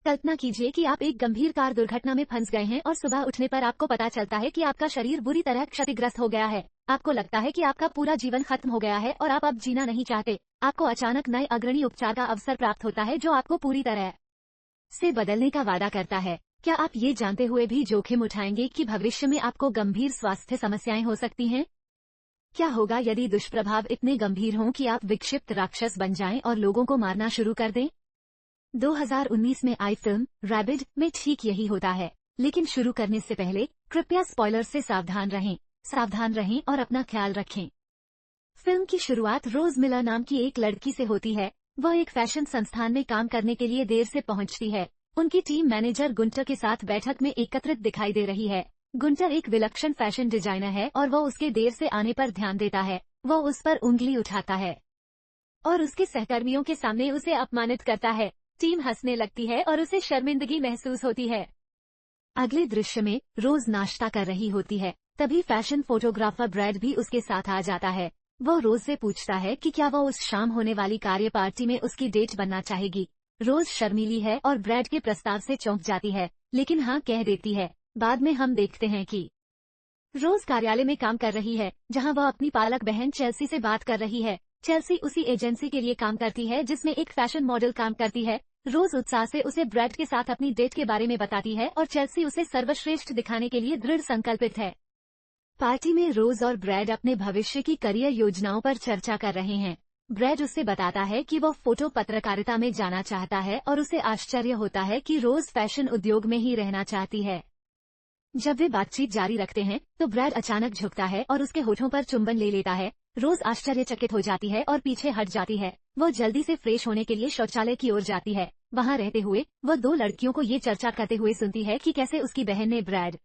कल्पना कीजिए कि आप एक गंभीर कार दुर्घटना में फंस गए हैं और सुबह उठने पर आपको पता चलता है कि आपका शरीर बुरी तरह क्षतिग्रस्त हो गया है। आपको लगता है कि आपका पूरा जीवन खत्म हो गया है और आप अब जीना नहीं चाहते। आपको अचानक नए अग्रणी उपचार का अवसर प्राप्त होता है जो आपको पूरी तरह से बदलने का वादा करता है। क्या आप ये जानते हुए भी जोखिम उठाएंगे कि भविष्य में आपको गंभीर स्वास्थ्य समस्याएं हो सकती हैं? क्या होगा यदि दुष्प्रभाव इतने गंभीर हों कि आप विक्षिप्त राक्षस बन जाएं और लोगों को मारना शुरू कर दें? 2019 में आई फिल्म रैबिड में ठीक यही होता है। लेकिन शुरू करने से पहले कृपया स्पॉइलर से सावधान रहें और अपना ख्याल रखें। फिल्म की शुरुआत रोज मिलर नाम की एक लड़की से होती है। वह एक फैशन संस्थान में काम करने के लिए देर से पहुंचती है। उनकी टीम मैनेजर गुंटर के साथ बैठक में एकत्रित दिखाई दे रही है। गुंटर एक विलक्षण फैशन डिजाइनर है और वह उसके देर से आने पर ध्यान देता है। वह उस पर उंगली उठाता है और उसके सहकर्मियों के सामने उसे अपमानित करता है। टीम हंसने लगती है और उसे शर्मिंदगी महसूस होती है। अगले दृश्य में रोज नाश्ता कर रही होती है। तभी फैशन फोटोग्राफर ब्रैड भी उसके साथ आ जाता है। वो रोज से पूछता है कि क्या वह उस शाम होने वाली कार्य पार्टी में उसकी डेट बनना चाहेगी। रोज शर्मीली है और ब्रैड के प्रस्ताव से चौंक जाती है, लेकिन हाँ कह देती है। बाद में हम देखते हैं कि रोज कार्यालय में काम कर रही है, जहां वह अपनी पालक बहन चेल्सी से बात कर रही है। चेल्सी उसी एजेंसी के लिए काम करती है जिसमें एक फैशन मॉडल काम करती है। रोज उत्साह से उसे ब्रैड के साथ अपनी डेट के बारे में बताती है और चेल्सी उसे सर्वश्रेष्ठ दिखाने के लिए दृढ़ संकल्पित है। पार्टी में रोज और ब्रैड अपने भविष्य की करियर योजनाओं पर चर्चा कर रहे हैं। ब्रैड उससे बताता है कि वह फोटो पत्रकारिता में जाना चाहता है और उसे आश्चर्य होता है कि रोज फैशन उद्योग में ही रहना चाहती है। जब वे बातचीत जारी रखते हैं तो ब्रैड अचानक झुकता है और उसके होठों पर चुंबन ले लेता है। रोज आश्चर्यचकित हो जाती है और पीछे हट जाती है। वह जल्दी से फ्रेश होने के लिए शौचालय की ओर जाती है। वहां रहते हुए वह दो लड़कियों को ये चर्चा करते हुए सुनती है कि कैसे उसकी बहन ने ब्रैड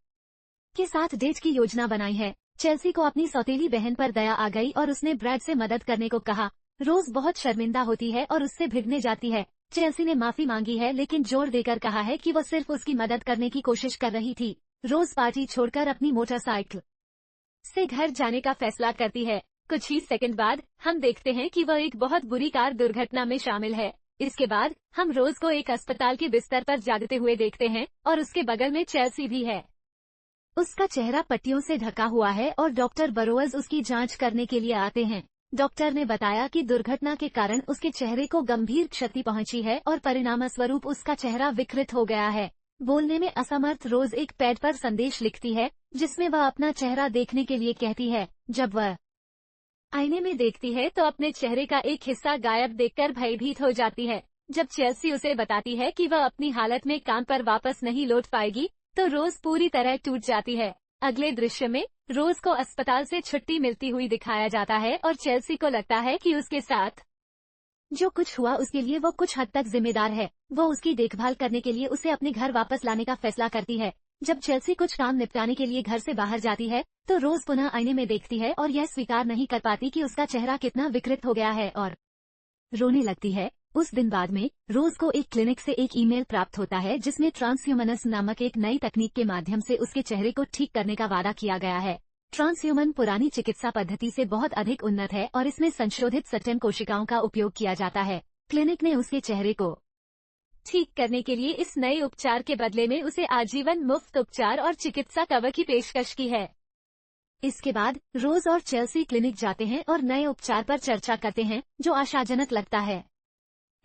के साथ डेट की योजना बनाई है। चेल्सी को अपनी सौतेली बहन पर दया आ गई और उसने ब्रैड से मदद करने को कहा। रोज बहुत शर्मिंदा होती है और उससे भिड़ने जाती है। चेल्सी ने माफी मांगी है लेकिन जोर देकर कहा है कि वो सिर्फ उसकी मदद करने की कोशिश कर रही थी। रोज पार्टी छोड़कर अपनी मोटरसाइकिल से घर जाने का फैसला करती है। कुछ ही सेकंड बाद हम देखते हैं कि वह एक बहुत बुरी कार दुर्घटना में शामिल है। इसके बाद हम रोज को एक अस्पताल के बिस्तर पर जागते हुए देखते हैं और उसके बगल में चेल्सी भी है। उसका चेहरा पट्टियों से ढका हुआ है और डॉक्टर बरोअज उसकी जांच करने के लिए आते हैं। डॉक्टर ने बताया कि दुर्घटना के कारण उसके चेहरे को गंभीर क्षति पहुंची है और परिणामस्वरूप उसका चेहरा विकृत हो गया है। बोलने में असमर्थ रोज एक पैड पर संदेश लिखती है जिसमें वह अपना चेहरा देखने के लिए कहती है। जब वह आईने में देखती है तो अपने चेहरे का एक हिस्सा गायब देखकर भयभीत हो जाती है। जब चेल्सी उसे बताती है कि वह अपनी हालत में काम पर वापस नहीं लौट पाएगी तो रोज पूरी तरह टूट जाती है। अगले दृश्य में रोज को अस्पताल से छुट्टी मिलती हुई दिखाया जाता है और चेल्सी को लगता है कि उसके साथ जो कुछ हुआ उसके लिए वो कुछ हद तक जिम्मेदार है। वो उसकी देखभाल करने के लिए उसे अपने घर वापस लाने का फैसला करती है। जब चेल्सी कुछ काम निपटाने के लिए घर से बाहर जाती है तो रोज पुनः आईने में देखती है और यह स्वीकार नहीं कर पाती कि उसका चेहरा कितना विकृत हो गया है और रोने लगती है। उस दिन बाद में रोज को एक क्लिनिक से एक ईमेल प्राप्त होता है जिसमें ट्रांसह्यूमनस नामक एक नई तकनीक के माध्यम से उसके चेहरे को ठीक करने का वादा किया गया है। ट्रांसह्यूमन पुरानी चिकित्सा पद्धति से बहुत अधिक उन्नत है और इसमें संशोधित स्टेम कोशिकाओं का उपयोग किया जाता है। क्लिनिक ने उसके चेहरे को ठीक करने के लिए इस नए उपचार के बदले में उसे आजीवन मुफ्त उपचार और चिकित्सा कवर की पेशकश की है। इसके बाद रोज और चेल्सी क्लिनिक जाते हैं और नए उपचार पर चर्चा करते हैं जो आशाजनक लगता है।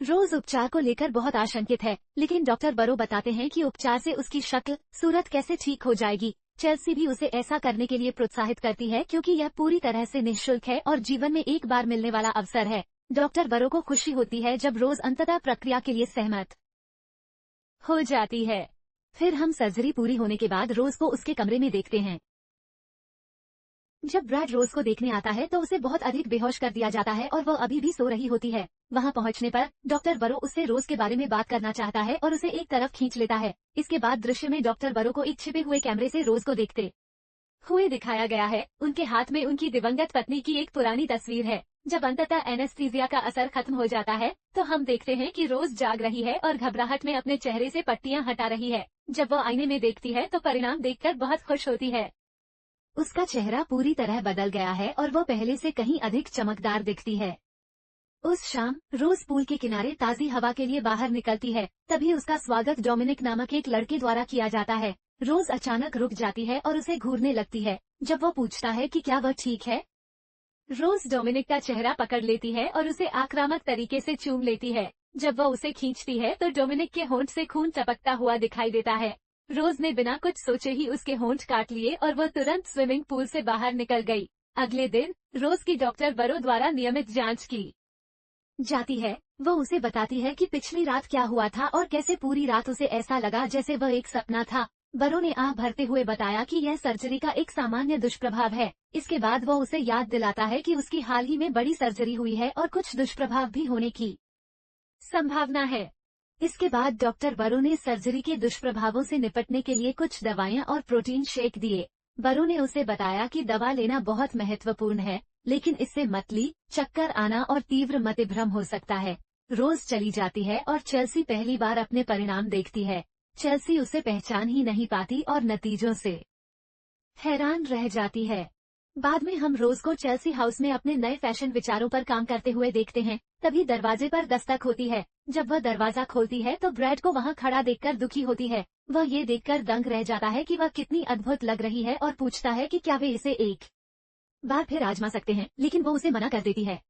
रोज उपचार को लेकर बहुत आशंकित है, लेकिन डॉक्टर बरो बताते हैं कि उपचार से उसकी शक्ल सूरत कैसे ठीक हो जाएगी। चेल्सी भी उसे ऐसा करने के लिए प्रोत्साहित करती है क्योंकि यह पूरी तरह से निःशुल्क है और जीवन में एक बार मिलने वाला अवसर है। डॉक्टर बरो को खुशी होती है जब रोज अंततः प्रक्रिया के लिए सहमत हो जाती है। फिर हम सर्जरी पूरी होने के बाद रोज को उसके कमरे में देखते हैं। जब ब्रैड रोज को देखने आता है तो उसे बहुत अधिक बेहोश कर दिया जाता है और वह अभी भी सो रही होती है। वहां पहुंचने पर डॉक्टर बरो उससे रोज के बारे में बात करना चाहता है और उसे एक तरफ खींच लेता है। इसके बाद दृश्य में डॉक्टर बरो को एक छिपे हुए कैमरे से रोज को देखते हुए दिखाया गया है। उनके हाथ में उनकी दिवंगत पत्नी की एक पुरानी तस्वीर है। जब अंततः एनेस्थीसिया का असर खत्म हो जाता है तो हम देखते हैं कि रोज जाग रही है और घबराहट में अपने चेहरे से पट्टियां हटा रही है। जब वह आईने में देखती है तो परिणाम देखकर बहुत खुश होती है। उसका चेहरा पूरी तरह बदल गया है और वो पहले से कहीं अधिक चमकदार दिखती है। उस शाम रोज पूल के किनारे ताजी हवा के लिए बाहर निकलती है। तभी उसका स्वागत डोमिनिक नामक एक लड़के द्वारा किया जाता है। रोज अचानक रुक जाती है और उसे घूरने लगती है। जब वो पूछता है कि क्या वह ठीक है, रोज डोमिनिक का चेहरा पकड़ लेती है और उसे आक्रामक तरीके से चूम लेती है। जब वह उसे खींचती है तो डोमिनिक के होंठ से खून टपकता हुआ दिखाई देता है। रोज ने बिना कुछ सोचे ही उसके होंठ काट लिए और वह तुरंत स्विमिंग पूल से बाहर निकल गई। अगले दिन रोज की डॉक्टर बरो द्वारा नियमित जांच की जाती है। वो उसे बताती है कि पिछली रात क्या हुआ था और कैसे पूरी रात उसे ऐसा लगा जैसे वह एक सपना था। बरो ने आह भरते हुए बताया कि यह सर्जरी का एक सामान्य दुष्प्रभाव है। इसके बाद वो उसे याद दिलाता है कि उसकी हाल ही में बड़ी सर्जरी हुई है और कुछ दुष्प्रभाव भी होने की संभावना है। इसके बाद डॉक्टर बरो ने सर्जरी के दुष्प्रभावों से निपटने के लिए कुछ दवाएं और प्रोटीन शेक दिए। बरो ने उसे बताया कि दवा लेना बहुत महत्वपूर्ण है, लेकिन इससे मतली, चक्कर आना और तीव्र मतिभ्रम हो सकता है। रोज चली जाती है और चेल्सी पहली बार अपने परिणाम देखती है। चेल्सी उसे पहचान ही नहीं पाती और नतीजों से हैरान रह जाती है। बाद में हम रोज को चेल्सी हाउस में अपने नए फैशन विचारों पर काम करते हुए देखते हैं। तभी दरवाजे पर दस्तक होती है। जब वह दरवाजा खोलती है तो ब्रैड को वहां खड़ा देखकर दुखी होती है। वह ये देखकर दंग रह जाता है कि वह कितनी अद्भुत लग रही है और पूछता है कि क्या वे इसे एक बार फिर आजमा सकते हैं, लेकिन वो उसे मना कर देती है।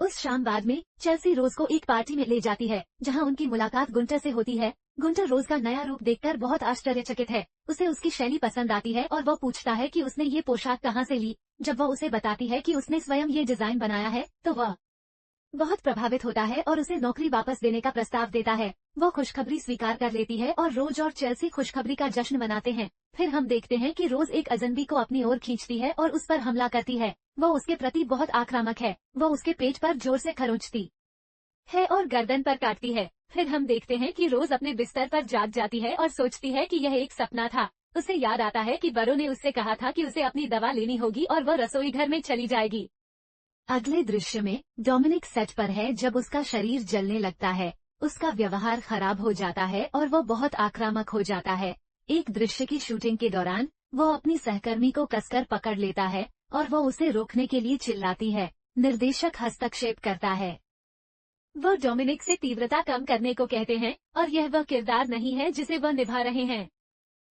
उस शाम बाद में चेल्सी रोज को एक पार्टी में ले जाती है, जहां उनकी मुलाकात गुंटर से होती है। गुंटर रोज का नया रूप देखकर बहुत आश्चर्यचकित है। उसे उसकी शैली पसंद आती है और वह पूछता है कि उसने ये पोशाक कहाँ से ली। जब वह उसे बताती है कि उसने स्वयं ये डिजाइन बनाया है तो वह बहुत प्रभावित होता है और उसे नौकरी वापस देने का प्रस्ताव देता है। वो खुशखबरी स्वीकार कर लेती है और रोज और चेल्सी खुशखबरी का जश्न मनाते हैं। फिर हम देखते हैं कि रोज एक अजनबी को अपनी ओर खींचती है और उस पर हमला करती है। वो उसके प्रति बहुत आक्रामक है। वो उसके पेट पर जोर से खरोंचती है और गर्दन पर काटती है। फिर हम देखते हैं कि रोज अपने बिस्तर पर जाग जाती है और सोचती है कि यह एक सपना था। उसे याद आता है कि बरो ने उससे कहा था कि उसे अपनी दवा लेनी होगी और वह रसोई घर में चली जाएगी। अगले दृश्य में डोमिनिक सेट पर है जब उसका शरीर जलने लगता है। उसका व्यवहार खराब हो जाता है और वो बहुत आक्रामक हो जाता है। एक दृश्य की शूटिंग के दौरान वो अपनी सहकर्मी को कसकर पकड़ लेता है और वो उसे रोकने के लिए चिल्लाती है। निर्देशक हस्तक्षेप करता है। वो डोमिनिक से तीव्रता कम करने को कहते हैं और यह वह किरदार नहीं है जिसे वह निभा रहे हैं।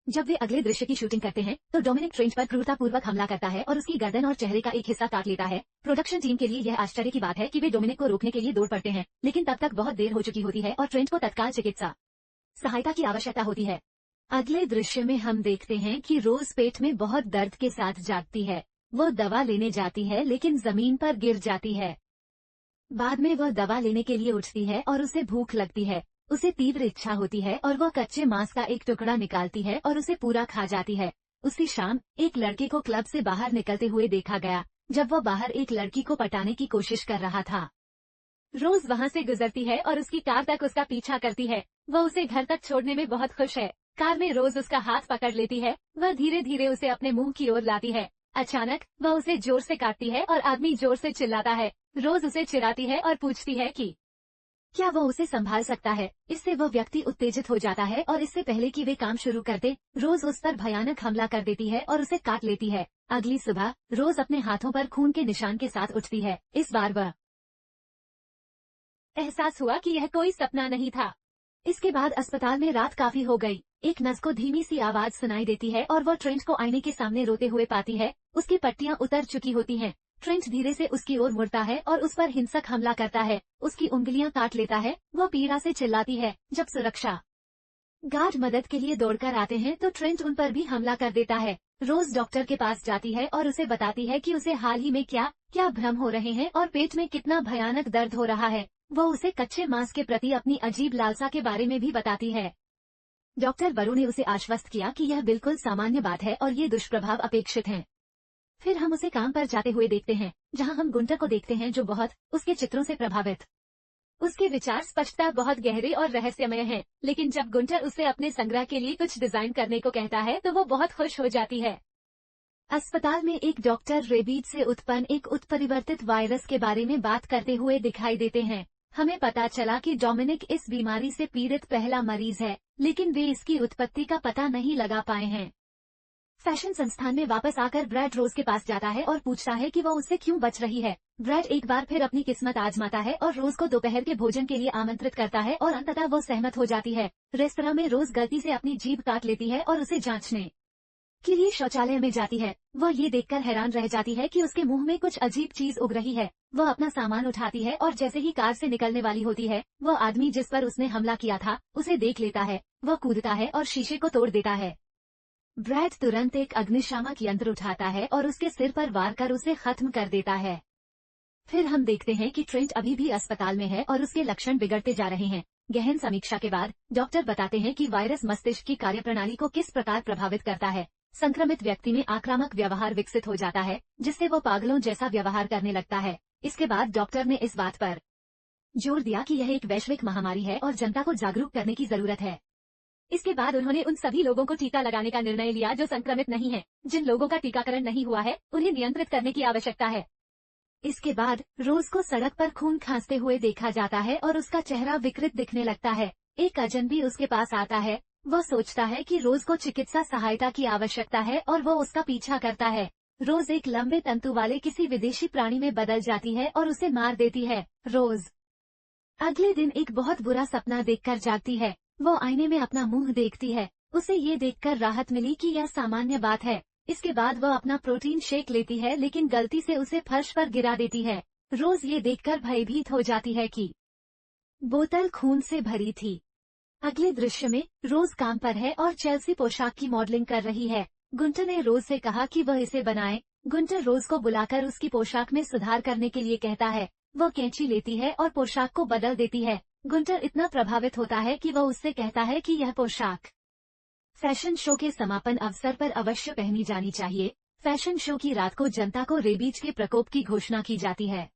जब वे अगले दृश्य की शूटिंग करते हैं तो डोमिनिक ट्रेंच पर क्रूरतापूर्वक हमला करता है और उसकी गर्दन और चेहरे का एक हिस्सा काट लेता है। प्रोडक्शन टीम के लिए यह आश्चर्य की बात है कि वे डोमिनिक को रोकने के लिए दौड़ पड़ते हैं, लेकिन तब तक बहुत देर हो चुकी होती है और ट्रेंच को तत्काल चिकित्सा सहायता की आवश्यकता होती है। अगले दृश्य में हम देखते हैं कि रोज पेट में बहुत दर्द के साथ जागती है। वो दवा लेने जाती है लेकिन जमीन पर गिर जाती है। बाद में वह दवा लेने के लिए उठती है और उसे भूख लगती है। उसे तीव्र इच्छा होती है और वह कच्चे मांस का एक टुकड़ा निकालती है और उसे पूरा खा जाती है। उसी शाम एक लड़के को क्लब से बाहर निकलते हुए देखा गया, जब वह बाहर एक लड़की को पटाने की कोशिश कर रहा था। रोज वहां से गुजरती है और उसकी कार तक उसका पीछा करती है। वह उसे घर तक छोड़ने में बहुत खुश है। कार में रोज उसका हाथ पकड़ लेती है। वह धीरे धीरे उसे अपने मुंह की ओर लाती है। अचानक वह उसे जोर से काटती है और आदमी जोर से चिल्लाता है। रोज उसे चिढ़ाती है और पूछती है कि क्या वो उसे संभाल सकता है। इससे वह व्यक्ति उत्तेजित हो जाता है और इससे पहले कि वे काम शुरू कर दे, रोज उस पर भयानक हमला कर देती है और उसे काट लेती है। अगली सुबह रोज अपने हाथों पर खून के निशान के साथ उठती है। इस बार वह एहसास हुआ कि यह कोई सपना नहीं था। इसके बाद अस्पताल में रात काफी हो गई। एक नर्स को धीमी सी आवाज सुनाई देती है और वह ट्रेंच को आईने के सामने रोते हुए पाती है। उसकी पट्टियां उतर चुकी होती हैं। ट्रेंच धीरे से उसकी ओर मुड़ता है और उस पर हिंसक हमला करता है। उसकी उंगलियां काट लेता है। वह पीड़ा से चिल्लाती है। जब सुरक्षा गार्ड मदद के लिए दौड़कर आते हैं तो ट्रेंच उन पर भी हमला कर देता है। रोज डॉक्टर के पास जाती है और उसे बताती है कि उसे हाल ही में क्या क्या भ्रम हो रहे हैं और पेट में कितना भयानक दर्द हो रहा है। वो उसे कच्चे मांस के प्रति अपनी अजीब लालसा के बारे में भी बताती है। डॉक्टर बरो ने उसे आश्वस्त किया कि यह बिल्कुल सामान्य बात है और ये दुष्प्रभाव अपेक्षित हैं। फिर हम उसे काम पर जाते हुए देखते हैं, जहां हम गुंटर को देखते हैं जो बहुत उसके चित्रों से प्रभावित। उसके विचार स्पष्टता बहुत गहरे और रहस्यमय हैं, लेकिन जब गुंटर उसे अपने संग्रह के लिए कुछ डिजाइन करने को कहता है तो वो बहुत खुश हो जाती है। अस्पताल में एक डॉक्टर रेबीज से उत्पन्न एक उत्परिवर्तित वायरस के बारे में बात करते हुए दिखाई देते हैं। हमें पता चला कि डोमिनिक इस बीमारी से पीड़ित पहला मरीज है, लेकिन वे इसकी उत्पत्ति का पता नहीं लगा पाए हैं। फैशन संस्थान में वापस आकर ब्रैड रोज के पास जाता है और पूछता है कि वो उससे क्यों बच रही है। ब्रैड एक बार फिर अपनी किस्मत आजमाता है और रोज को दोपहर के भोजन के लिए आमंत्रित करता है और अंततः वो सहमत हो जाती है। रेस्तरां में रोज गलती से अपनी जीभ काट लेती है और उसे जांचने के लिए शौचालय में जाती है। वह ये देखकर हैरान रह जाती है कि उसके मुंह में कुछ अजीब चीज उग रही है। वह अपना सामान उठाती है और जैसे ही कार से निकलने वाली होती है, वह आदमी जिस पर उसने हमला किया था उसे देख लेता है। वह कूदता है और शीशे को तोड़ देता है। ब्रैड तुरंत एक अग्निशामक यंत्र उठाता है और उसके सिर पर वार कर उसे खत्म कर देता है। फिर हम देखते हैं कि ट्रेंट अभी भी अस्पताल में है और उसके लक्षण बिगड़ते जा रहे हैं। गहन समीक्षा के बाद डॉक्टर बताते हैं कि वायरस मस्तिष्क की कार्यप्रणाली को किस प्रकार प्रभावित करता है। संक्रमित व्यक्ति में आक्रामक व्यवहार विकसित हो जाता है, जिससे वो पागलों जैसा व्यवहार करने लगता है। इसके बाद डॉक्टर ने इस बात पर जोर दिया कि यह एक वैश्विक महामारी है और जनता को जागरूक करने की जरूरत है। इसके बाद उन्होंने उन सभी लोगों को टीका लगाने का निर्णय लिया जो संक्रमित नहीं हैं। जिन लोगों का टीकाकरण नहीं हुआ है, उन्हें नियंत्रित करने की आवश्यकता है। इसके बाद रोज को सड़क पर खून खांसते हुए देखा जाता है और उसका चेहरा विकृत दिखने लगता है। एक अजनबी उसके पास आता है। वह सोचता है कि रोज को चिकित्सा सहायता की आवश्यकता है और वो उसका पीछा करता है। रोज एक लंबे तंतु वाले किसी विदेशी प्राणी में बदल जाती है और उसे मार देती है। रोज अगले दिन एक बहुत बुरा सपना देखकर जागती है। वो आईने में अपना मुंह देखती है। उसे ये देखकर राहत मिली कि यह सामान्य बात है। इसके बाद वह अपना प्रोटीन शेक लेती है, लेकिन गलती से उसे फर्श पर गिरा देती है। रोज ये देखकर भयभीत हो जाती है कि बोतल खून से भरी थी। अगले दृश्य में रोज काम पर है और चेल्सी पोशाक की मॉडलिंग कर रही है। गुंटर ने रोज से कहा कि वह इसे बनाए। गुंटर रोज को बुलाकर उसकी पोशाक में सुधार करने के लिए कहता है। वह कैंची लेती है और पोशाक को बदल देती है। गुंटर इतना प्रभावित होता है कि वह उससे कहता है कि यह पोशाक फैशन शो के समापन अवसर पर अवश्य पहनी जानी चाहिए। फैशन शो की रात को जनता को रेबीज के प्रकोप की घोषणा की जाती है।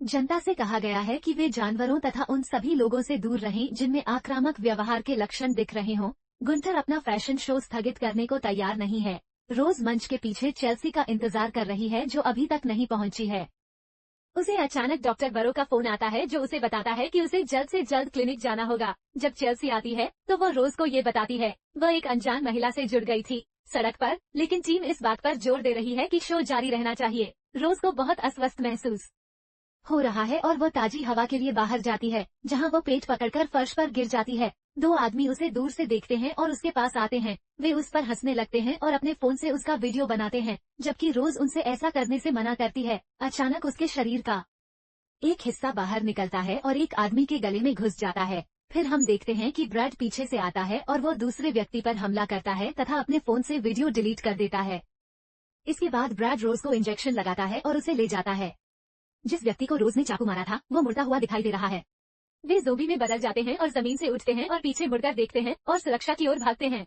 जनता से कहा गया है कि वे जानवरों तथा उन सभी लोगों से दूर रहें जिनमें आक्रामक व्यवहार के लक्षण दिख रहे हों। गुंटर अपना फैशन शो स्थगित करने को तैयार नहीं है। रोज मंच के पीछे चेल्सी का इंतजार कर रही है, जो अभी तक नहीं पहुंची है। उसे अचानक डॉक्टर बरो का फोन आता है, जो उसे बताता है कि उसे जल्द से जल्द क्लिनिक जाना होगा। जब चेल्सी आती है तो वो रोज को ये बताती है वह एक अनजान महिला से जुड़ गई थी सड़क पर, लेकिन टीम इस बात पर जोर दे रही है कि शो जारी रहना चाहिए। रोज को बहुत अस्वस्थ महसूस हो रहा है और वो ताजी हवा के लिए बाहर जाती है, जहां वो पेट पकड़कर फर्श पर गिर जाती है। दो आदमी उसे दूर से देखते हैं और उसके पास आते हैं। वे उस पर हंसने लगते हैं और अपने फोन से उसका वीडियो बनाते हैं, जबकि रोज उनसे ऐसा करने से मना करती है। अचानक उसके शरीर का एक हिस्सा बाहर निकलता है और एक आदमी के गले में घुस जाता है। फिर हम देखते हैं कि ब्रैड पीछे से आता है और वो दूसरे व्यक्ति पर हमला करता है तथा अपने फोन से वीडियो डिलीट कर देता है। इसके बाद ब्रैड रोज को इंजेक्शन लगाता है और उसे ले जाता है। जिस व्यक्ति को रोज ने चाकू मारा था वो मुड़ता हुआ दिखाई दे रहा है। वे ज़ोंबी में बदल जाते हैं और जमीन से उठते हैं और पीछे मुड़कर देखते हैं और सुरक्षा की ओर भागते हैं।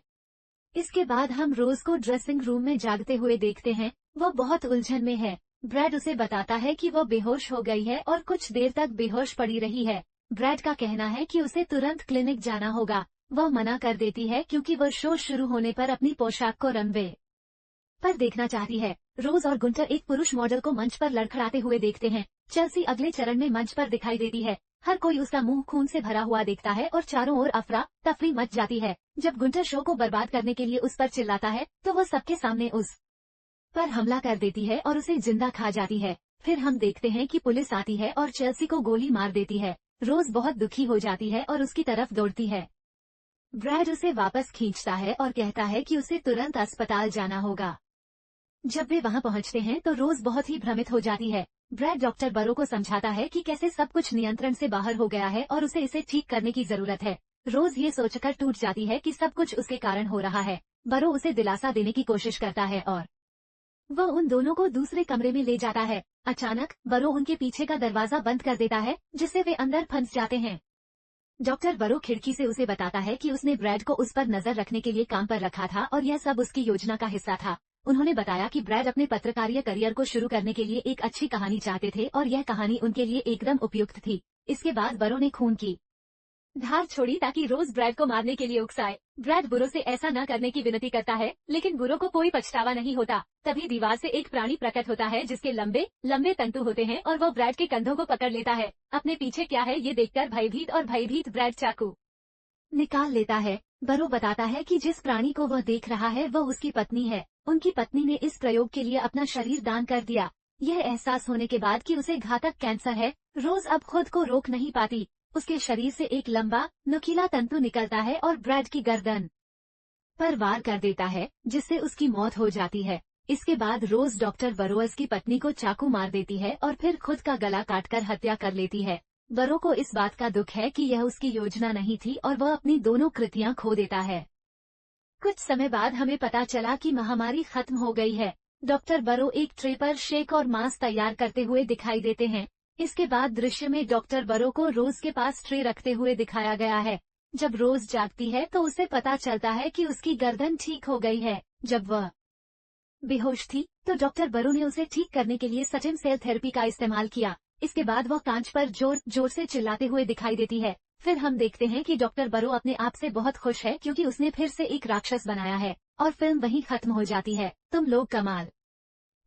इसके बाद हम रोज को ड्रेसिंग रूम में जागते हुए देखते हैं। वो बहुत उलझन में है। ब्रैड उसे बताता है कि वो बेहोश हो गई है और कुछ देर तक बेहोश पड़ी रही है। ब्रैड का कहना है कि उसे तुरंत क्लिनिक जाना होगा। वह मना कर देती है क्योंकि वह शो शुरू होने पर अपनी पोशाक को रनवे पर देखना चाहती है। रोज और गुंटर एक पुरुष मॉडल को मंच पर लड़खड़ाते हुए देखते हैं। चेल्सी अगले चरण में मंच पर दिखाई देती है। हर कोई उसका मुंह खून से भरा हुआ देखता है और चारों ओर अफरा तफरी मच जाती है। जब गुंटर शो को बर्बाद करने के लिए उस पर चिल्लाता है तो वो सबके सामने उस पर हमला कर देती है और उसे जिंदा खा जाती है। फिर हम देखते हैं कि पुलिस आती है और चेल्सी को गोली मार देती है। रोज बहुत दुखी हो जाती है और उसकी तरफ दौड़ती है। ब्रैड उसे वापस खींचता है और कहता है कि उसे तुरंत अस्पताल जाना होगा। जब वे वहां पहुंचते हैं तो रोज बहुत ही भ्रमित हो जाती है। ब्रैड डॉक्टर बरो को समझाता है कि कैसे सब कुछ नियंत्रण से बाहर हो गया है और उसे इसे ठीक करने की जरूरत है। रोज ये सोचकर टूट जाती है कि सब कुछ उसके कारण हो रहा है। बरो उसे दिलासा देने की कोशिश करता है और वह उन दोनों को दूसरे कमरे में ले जाता है। अचानक बरो उनके पीछे का दरवाजा बंद कर देता है, जिससे वे अंदर फंस जाते हैं। डॉक्टर बरो खिड़की से उसे बताता है कि उसने ब्रैड को उस पर नजर रखने के लिए काम पर रखा था और यह सब उसकी योजना का हिस्सा था। उन्होंने बताया कि ब्रैड अपने पत्रकारीय करियर को शुरू करने के लिए एक अच्छी कहानी चाहते थे और यह कहानी उनके लिए एकदम उपयुक्त थी। इसके बाद बरो ने खून की धार छोड़ी ताकि रोज ब्रैड को मारने के लिए उकसाए। ब्रैड बुरो से ऐसा न करने की विनती करता है, लेकिन बुरो को कोई पछतावा नहीं होता। तभी दीवार से एक प्राणी प्रकट होता है जिसके लंबे लंबे तंतु होते हैं और वो ब्रैड के कंधों को पकड़ लेता है। अपने पीछे क्या है ये देखकर भयभीत ब्रैड चाकू निकाल लेता है। बरो बताता है कि जिस प्राणी को वह देख रहा है वह उसकी पत्नी है। उनकी पत्नी ने इस प्रयोग के लिए अपना शरीर दान कर दिया। यह एहसास होने के बाद कि उसे घातक कैंसर है, रोज अब खुद को रोक नहीं पाती। उसके शरीर से एक लंबा नुकीला तंतु निकलता है और ब्रैड की गर्दन पर वार कर देता है, जिससे उसकी मौत हो जाती है। इसके बाद रोज डॉक्टर बरोअस की पत्नी को चाकू मार देती है और फिर खुद का गला काटकर हत्या कर लेती है। बरो को इस बात का दुख है कि यह उसकी योजना नहीं थी और वह अपनी दोनों कृतियां खो देता है। कुछ समय बाद हमें पता चला कि महामारी खत्म हो गई है। डॉक्टर बरो एक ट्रे पर शेक और मांस तैयार करते हुए दिखाई देते हैं। इसके बाद दृश्य में डॉक्टर बरो को रोज के पास ट्रे रखते हुए दिखाया गया है। जब रोज जागती है तो उसे पता चलता है कि उसकी गर्दन ठीक हो गई है। जब वह बेहोश थी तो डॉक्टर बरो ने उसे ठीक करने के लिए स्टेम सेल थेरेपी का इस्तेमाल किया। इसके बाद वह कांच पर जोर जोर से चिल्लाते हुए दिखाई देती है। फिर हम देखते हैं कि डॉक्टर बरो अपने आप से बहुत खुश है क्योंकि उसने फिर से एक राक्षस बनाया है और फिल्म वहीं खत्म हो जाती है। तुम लोग कमाल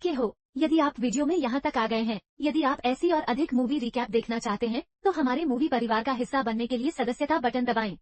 के हो। यदि आप वीडियो में यहाँ तक आ गए हैं, यदि आप ऐसी और अधिक मूवी रिकैप देखना चाहते हैं तो हमारे मूवी परिवार का हिस्सा बनने के लिए सदस्यता बटन दबाएं।